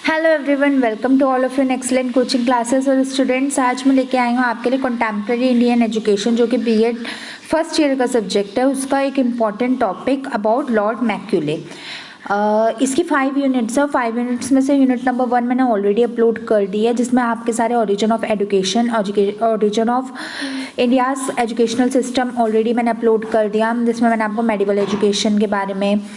Hello everyone, welcome to all of in excellent coaching classes. और students, आज मैं लेके आई हूँ आपके लिए कंटेम्प्रेरी इंडियन एजुकेशन, जो कि बीएड फर्स्ट ईयर का सब्जेक्ट है। उसका एक important topic about Lord Macaulay. इसकी 5 यूनिट्स है। 5 यूनिट्स में से यूनिट नंबर 1 मैंने ऑलरेडी अपलोड कर दी है, जिसमें आपके सारे origin of education, origin of India's educational system already मैंने अपलोड कर दिया, जिसमें मैंने आपको मेडिवल एजुकेशन के बारे में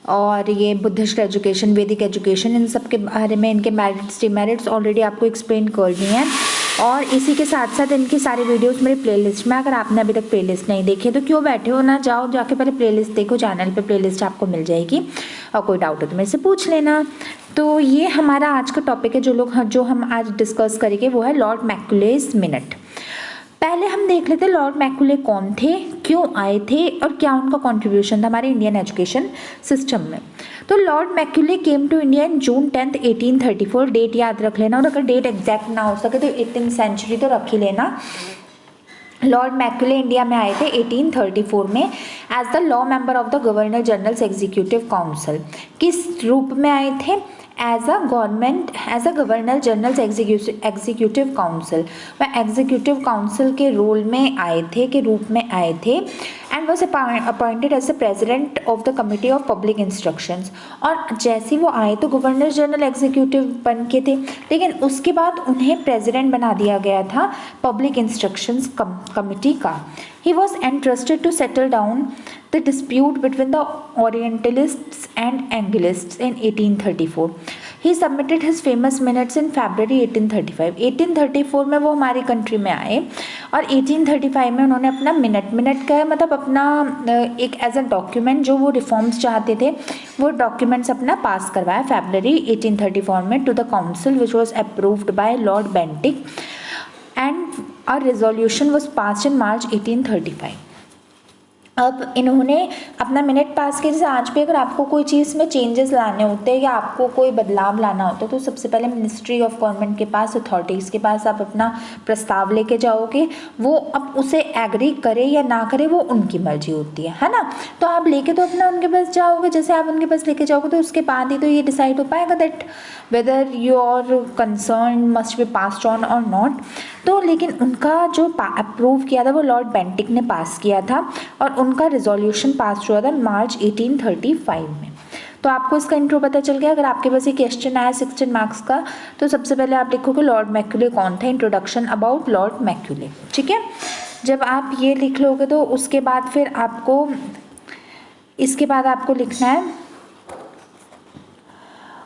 और ये बुद्धिस्ट एजुकेशन, वैदिक एजुकेशन, इन सब के बारे में, इनके मेरिट्स डिमेरिट्स ऑलरेडी आपको एक्सप्लेन कर दिए हैं। और इसी के साथ साथ इनकी सारी वीडियोस मेरी प्लेलिस्ट में, अगर आपने अभी तक प्लेलिस्ट नहीं देखी है तो क्यों बैठे हो, ना जाओ जाके पहले प्लेलिस्ट देखो, चैनल पे प्लेलिस्ट आपको मिल जाएगी। और कोई डाउट हो तो मेरे से पूछ लेना। तो ये हमारा आज का टॉपिक है। जो हम आज डिस्कस करेंगे वो है लॉर्ड मैक्यूलेज मिनट। पहले हम देख लेते हैं लॉर्ड मैक्यूले कौन थे, क्यों आए थे और क्या उनका कंट्रीब्यूशन था हमारे इंडियन एजुकेशन सिस्टम में। तो lord Macaulay came to India in June 10, 1834। Date याद रख लेना, और अगर डेट एग्जैक्ट ना हो सके तो 18th सेंचुरी तो रख ही लेना। लॉर्ड मैक्यूले इंडिया में आए थे 1834 में as the law member of the governor general's executive council. किस रूप में आए थे? As a governor general executive council. वह एग्जीक्यूटिव काउंसिल के रोल में आए थे, के रूप में आए थे। And was appointed as the president of the committee of public instructions. और जैसे वो आए तो गवर्नर जनरल एग्जीक्यूटिव बन के थे, लेकिन उसके बाद उन्हें प्रेजिडेंट बना दिया गया था पब्लिक इंस्ट्रक्शंस कमिटी का। He was entrusted to settle down the dispute between the Orientalists and Anglists in 1834. He submitted his famous minutes in February 1835. 1834 में वो हमारी कंट्री में आए और 1835 में उन्होंने अपना मिनट का मतलब अपना एक एज अ डॉक्यूमेंट, जो वो रिफॉर्म्स चाहते थे वो डॉक्यूमेंट्स अपना पास करवाया फरवरी 1834 में to the council, which was approved by lord Bentinck and a resolution was passed in March 1835. अब इन्होंने अपना मिनट पास किया। जैसे आज भी अगर आपको कोई चीज़ में चेंजेस लाने होते हैं या आपको कोई बदलाव लाना होता है तो सबसे पहले मिनिस्ट्री ऑफ गवर्नमेंट के पास, अथॉरिटीज़ के पास आप अपना प्रस्ताव लेके जाओगे। वो अब उसे एग्री करे या ना करे वो उनकी मर्जी होती है ना। तो आप लेके तो अपना उनके पास जाओगे, जैसे आप उनके पास लेके जाओगे तो उसके बाद ही तो ये डिसाइड हो पाएगा that whether your concern must be passed on और नॉट। तो लेकिन उनका जो अप्रूव किया था वो लॉर्ड बेंटिक ने पास किया था और उनका रिजोल्यूशन पास हुआ था मार्च 1835 में। तो आपको इसका इंट्रो पता चल गया। अगर आपके पास ये क्वेश्चन आया 16 मार्क्स का तो सबसे पहले आप लिखोगे लॉर्ड मैक्यूले कौन था, इंट्रोडक्शन अबाउट लॉर्ड मैक्यूले। ठीक है, जब आप ये लिख लोगे तो उसके बाद फिर आपको इसके बाद आपको लिखना है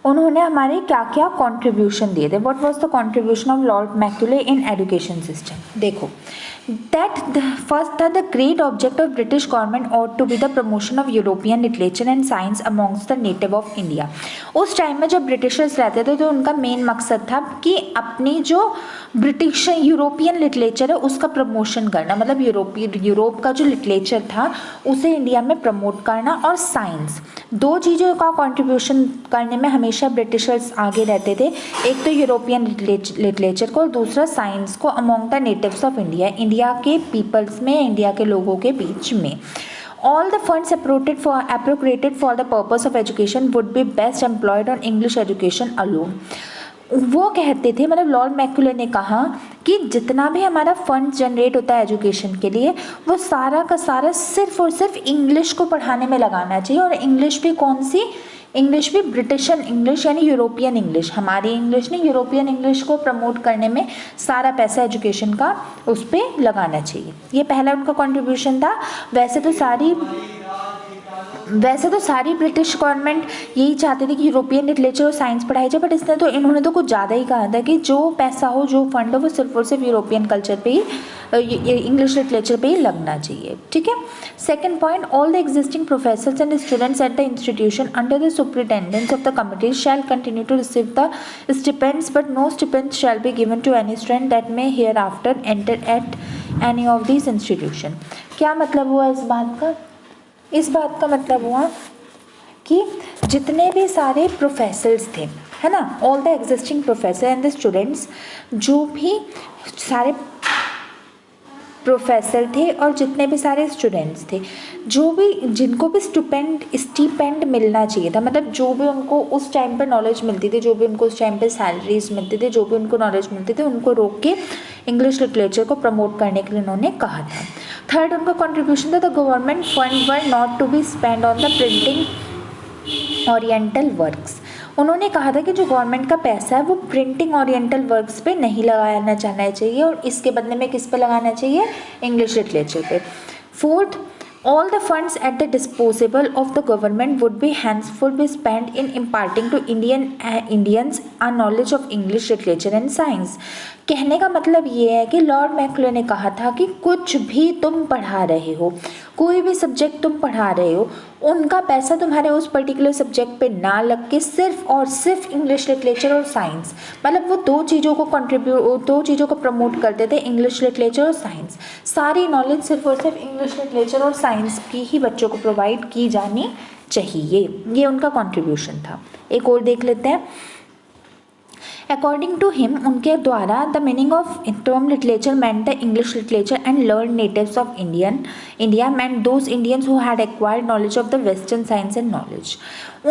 उन्होंने हमारे क्या क्या कंट्रीब्यूशन दिए थे। What was the contribution of Lord Macaulay in education system. देखो, that first the great object of British government ought to be the promotion of European literature and science amongst the native of India। उस time में जब Britishers रहते थे तो उनका main मकसद था कि अपनी जो ब्रिटिश यूरोपियन लिटरेचर है उसका प्रमोशन करना, मतलब यूरोप का जो लिटरेचर था उसे इंडिया में प्रमोट करना। और साइंस, दो चीज़ों का कंट्रीब्यूशन करने में हमेशा ब्रिटिशर्स आगे रहते थे। एक तो यूरोपियन लिटरेचर को और दूसरा साइंस को among the natives of India के पीपल्स में, इंडिया के लोगों के बीच में। All the funds appropriated for the purpose of education would be best employed on English education alone। वो कहते थे, मतलब लॉर्ड मैक्यूले ने कहा कि जितना भी हमारा फंड जनरेट होता है एजुकेशन के लिए वो सारा का सारा सिर्फ और सिर्फ इंग्लिश को पढ़ाने में लगाना चाहिए। और इंग्लिश भी कौन सी इंग्लिश? भी ब्रिटिशन इंग्लिश, यानी यूरोपियन इंग्लिश, हमारी इंग्लिश नहीं, यूरोपियन इंग्लिश को प्रमोट करने में सारा पैसा एजुकेशन का उस पर लगाना चाहिए। ये पहला उनका कंट्रीब्यूशन था। वैसे तो सारी ब्रिटिश गवर्नमेंट यही चाहती थी कि यूरोपियन लिटरेचर और साइंस पढ़ाई जाए, बट इन्होंने तो कुछ ज़्यादा ही कहा था कि जो पैसा हो, जो फंड हो, वो सिर्फ और सिर्फ यूरोपियन कल्चर पे ही, इंग्लिश लिटरेचर पे ही लगना चाहिए। ठीक है। Second point, all the existing professors and students at the institution under the superintendence of the committee shall continue to receive the stipends, but no stipends shall be given to any student that may hereafter enter at any of this institution. क्या मतलब हुआ इस बात का? इस बात का मतलब हुआ कि जितने भी सारे प्रोफेसर्स थे, है ना, all the existing professor and the students, जो भी सारे प्रोफेसर थे और जितने भी सारे स्टूडेंट्स थे, जो भी जिनको भी स्टीपेंड मिलना चाहिए था, मतलब जो भी उनको उस टाइम पर नॉलेज मिलती थी, जो भी उनको उस टाइम पर सैलरीज मिलती थी, जो भी उनको नॉलेज मिलती थी, उनको रोक के इंग्लिश लिटरेचर को प्रमोट करने के लिए उन्होंने कहा था। थर्ड उनका कंट्रीब्यूशन था, the government fund were not to be spend on the printing oriental works. उन्होंने कहा था कि जो गवर्नमेंट का पैसा है वो प्रिंटिंग ओरिएंटल वर्क्स पे नहीं लगाना चाहना चाहिए और इसके बदले में किस पे लगाना चाहिए, इंग्लिश लिटरेचर पे। Fourth, all the funds at the disposal of the government would be henceforth be spent in imparting to Indians a knowledge of English literature and science। कहने का मतलब ये है कि लॉर्ड मैकॉले ने कहा था कि कुछ भी तुम पढ़ा रहे हो, कोई भी सब्जेक्ट तुम पढ़ा रहे हो, उनका पैसा तुम्हारे उस पर्टिकुलर सब्जेक्ट पे ना लग के सिर्फ और सिर्फ इंग्लिश लिटरेचर और साइंस, मतलब वो दो चीज़ों को प्रमोट करते थे, इंग्लिश लिटरेचर और साइंस। सारी नॉलेज सिर्फ और सिर्फ इंग्लिश लिटरेचर और साइंस की ही बच्चों को प्रोवाइड की जानी चाहिए, ये उनका कॉन्ट्रीब्यूशन था। एक और देख लेते हैं। अकॉर्डिंग टू हिम, उनके द्वारा the meaning of term literature meant the English literature and learn natives of India meant those Indians who had acquired knowledge of the western science and knowledge.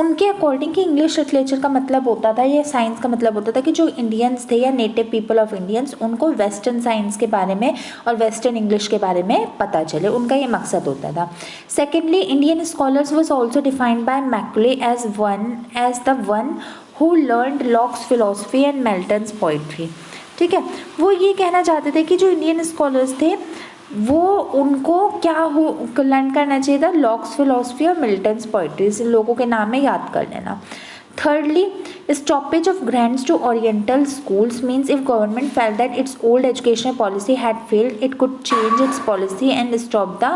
उनके according कि English literature का मतलब होता था या science का मतलब होता था कि जो इंडियंस थे या नेटिव पीपल ऑफ इंडियंस, उनको वेस्टर्न साइंस के बारे में और वेस्टर्न इंग्लिश के बारे में पता चले, उनका ये मकसद होता था। Secondly, Indian scholars was also defined by Macaulay as the one who learned Locke's philosophy and Milton's poetry। ठीक है, वो ये कहना चाहते थे कि जो इंडियन स्कॉलर्स थे वो उनको क्या लर्न करना चाहिए था, लॉक्स फिलोसफी और मिल्टन्स पोइट्री। इन लोगों के नाम में याद कर लेना। Thirdly, stoppage of grants to Oriental schools means if government felt that its old educational policy had failed, it could change its policy and stop the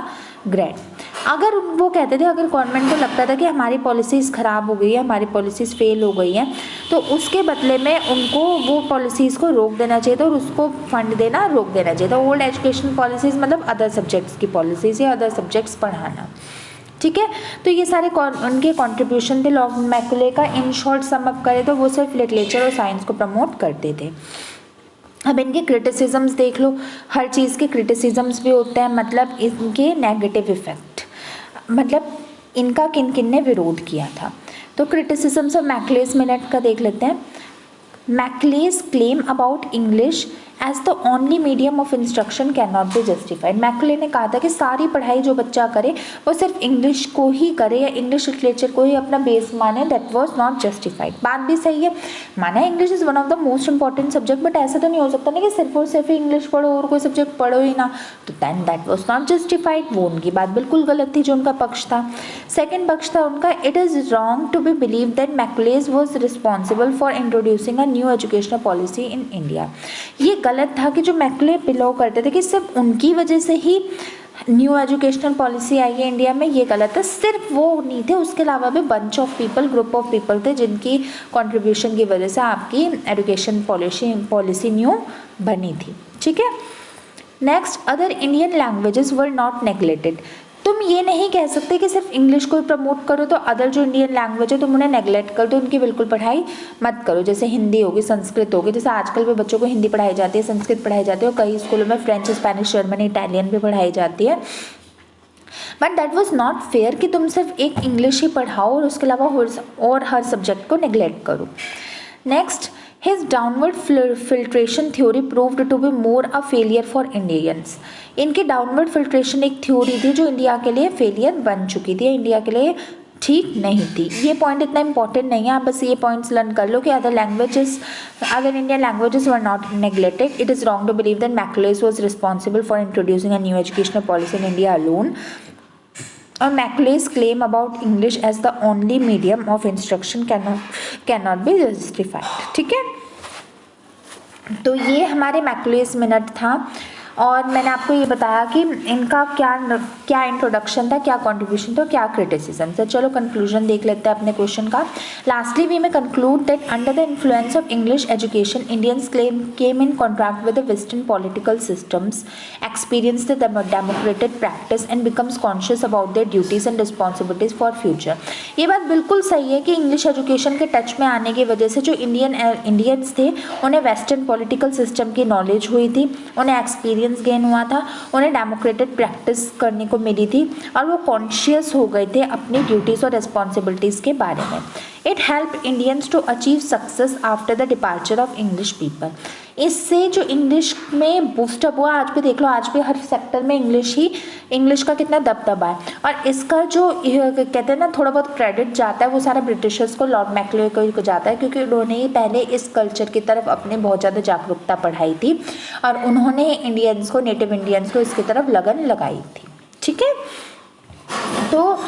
grant। अगर वो कहते थे, अगर गवर्नमेंट को लगता था कि हमारी पॉलिसीज़ ख़राब हो गई है, हमारी पॉलिसीज़ फेल हो गई हैं, तो उसके बदले में उनको वो पॉलिसीज़ को रोक देना चाहिए था और उसको फंड देना रोक देना चाहिए था। ओल्ड एजुकेशन पॉलिसीज़ मतलब अदर सब्जेक्ट्स की पॉलिसीज़ या अदर सब्जेक्ट्स पढ़ाना। ठीक है, तो ये सारे उनके कंट्रीब्यूशन थे लॉर्ड मैकॉले का। इन शॉर्ट सम अप करें तो वो सिर्फ लिटरेचर और साइंस को प्रमोट करते थे। अब इनके क्रिटिसिजम्स देख लो, हर चीज़ के क्रिटिसिजम्स भी होते हैं, मतलब इनके नेगेटिव इफेक्ट, मतलब इनका किन किन ने विरोध किया था। तो क्रिटिसिजम्स ऑफ मैकॉले's मिनट का देख लेते हैं। Macaulay's claim about English as the only medium of instruction can not be justified. Macaulay ने कहा था कि सारी पढ़ाई जो बच्चा करे वो सिर्फ इंग्लिश को ही करे या इंग्लिश लिटरेचर को ही अपना बेस माने, दैट वाज नॉट जस्टिफाइड। बात भी सही है, माना English is one of the most important subject, but ऐसा तो नहीं हो सकता ना कि सिर्फ और सिर्फ इंग्लिश पढ़ो और कोई सब्जेक्ट पढ़ो ही ना, तो then that was not justified. वो उनकी बात बिल्कुल गलत थी, जो उनका पक्ष था। सेकेंड पक्ष था उनका, it is wrong to be believe that Macaulay's was responsible for introducing a new educational policy in India. ये गलत था कि जो मैकॉले बिलोंग करते थे कि सिर्फ उनकी वजह से ही न्यू एजुकेशनल पॉलिसी आई है इंडिया में, ये गलत है। सिर्फ वो नहीं थे, उसके अलावा भी bunch of people, group of people थे जिनकी कंट्रीब्यूशन की वजह से आपकी एजुकेशन पॉलिसी न्यू बनी थी। ठीक है, next, other Indian languages were not neglected. तुम ये नहीं कह सकते कि सिर्फ इंग्लिश को प्रमोट करो तो अदर जो इंडियन लैंग्वेज है तुम उन्हें नेग्लेक्ट कर दो, उनकी बिल्कुल पढ़ाई मत करो। जैसे हिंदी होगी, संस्कृत होगी, जैसे आजकल भी बच्चों को हिंदी पढ़ाई जाती है, संस्कृत पढ़ाई जाती है और कई स्कूलों में फ्रेंच, स्पेनिश, जर्मन, इटालियन भी पढ़ाई जाती है। But that was not fair कि तुम सिर्फ एक इंग्लिश ही पढ़ाओ और उसके अलावा और हर सब्जेक्ट को नेग्लेक्ट करो। Next, his downward filtration theory proved to be more a failure for Indians। इनकी डाउनवर्ड फिल्ट्रेशन एक थ्योरी थी जो इंडिया के लिए फेलियर बन चुकी थी, इंडिया के लिए ठीक नहीं थी। ये पॉइंट इतना इंपॉर्टेंट नहीं है, आप बस ये पॉइंट्स लर्न कर लो कि other Indian languages were not neglected. It is wrong to believe that Macaulay's was responsible for introducing a new educational policy in India alone। और मैकॉले's claim about English as the only medium of instruction cannot be justified। ठीक है, तो ये हमारे मैकॉले's minute था और मैंने आपको ये बताया कि इनका क्या इंट्रोडक्शन था, क्या कंट्रीब्यूशन था, क्या क्रिटिसिज्म था। चलो कंक्लूजन देख लेते हैं अपने क्वेश्चन का। लास्टली वी में conclude that under the influence of English education Indians came in contract with the western political systems, experience the democratic practice and becomes conscious about their duties and responsibilities for future. ये बात बिल्कुल सही है कि English education के touch में आने की वजह से जो इंडियंस थे उन्हें वेस्टर्न पॉलिटिकल सिस्टम की नॉलेज हुई थी, उन्हें एक्सपीरियंस कॉन्फिडेंस गेन हुआ था, उन्हें डेमोक्रेटिक प्रैक्टिस करने को मिली थी और वो कॉन्शियस हो गए थे अपनी ड्यूटीज़ और रिस्पॉन्सिबिलिटीज़ के बारे में। It help Indians to achieve success after the departure of English people. इससे जो इंग्लिश में बूस्टअप हुआ, आज भी देख लो, आज भी हर सेक्टर में इंग्लिश का कितना दबदबा है। और इसका जो कहते हैं ना थोड़ा बहुत क्रेडिट जाता है वो सारा ब्रिटिशर्स को, लॉर्ड मैक्ले को जाता है, क्योंकि उन्होंने ही पहले इस कल्चर की तरफ अपने बहुत ज़्यादा जागरूकता बढ़ाई थी और उन्होंने इंडियंस को, नेटिव इंडियंस को इसकी तरफ लगन लगाई थी। ठीक है, तो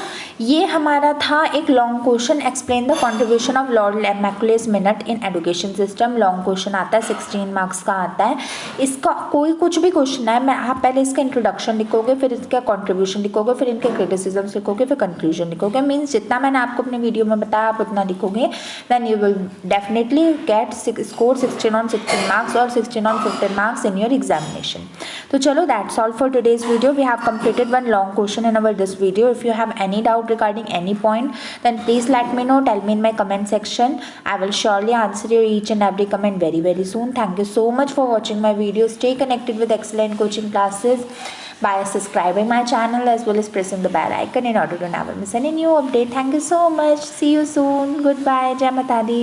ये हमारा था एक long question, explain the contribution of lord Macaulay's minute in education system. Long question आता है, 16 मार्क्स का आता है। इसका कोई कुछ भी क्वेश्चन है, मैं आप पहले इसका इंट्रोडक्शन लिखोगे, फिर इसका कंट्रीब्यूशन लिखोगे, फिर इनके क्रिटिसिज्म्स लिखोगे, फिर कंक्लूजन लिखोगे। मीन्स जितना मैंने आपको अपने वीडियो में बताया आप उतना लिखोगे, then you will definitely get score 16 on 16 marks और 16 on 15 marks in your examination. तो चलो, that's all for today's video. We have completed one long question in our this video. If you have any doubt regarding any point, then please let me know, tell me in my comment section. I will surely answer your each and every comment very very soon. Thank you so much for watching my video. Stay connected with Excellent Coaching classes by subscribing my channel as well as pressing the bell icon in order to never miss any new update. Thank you so much. See you soon. Goodbye. Jai Mata Di.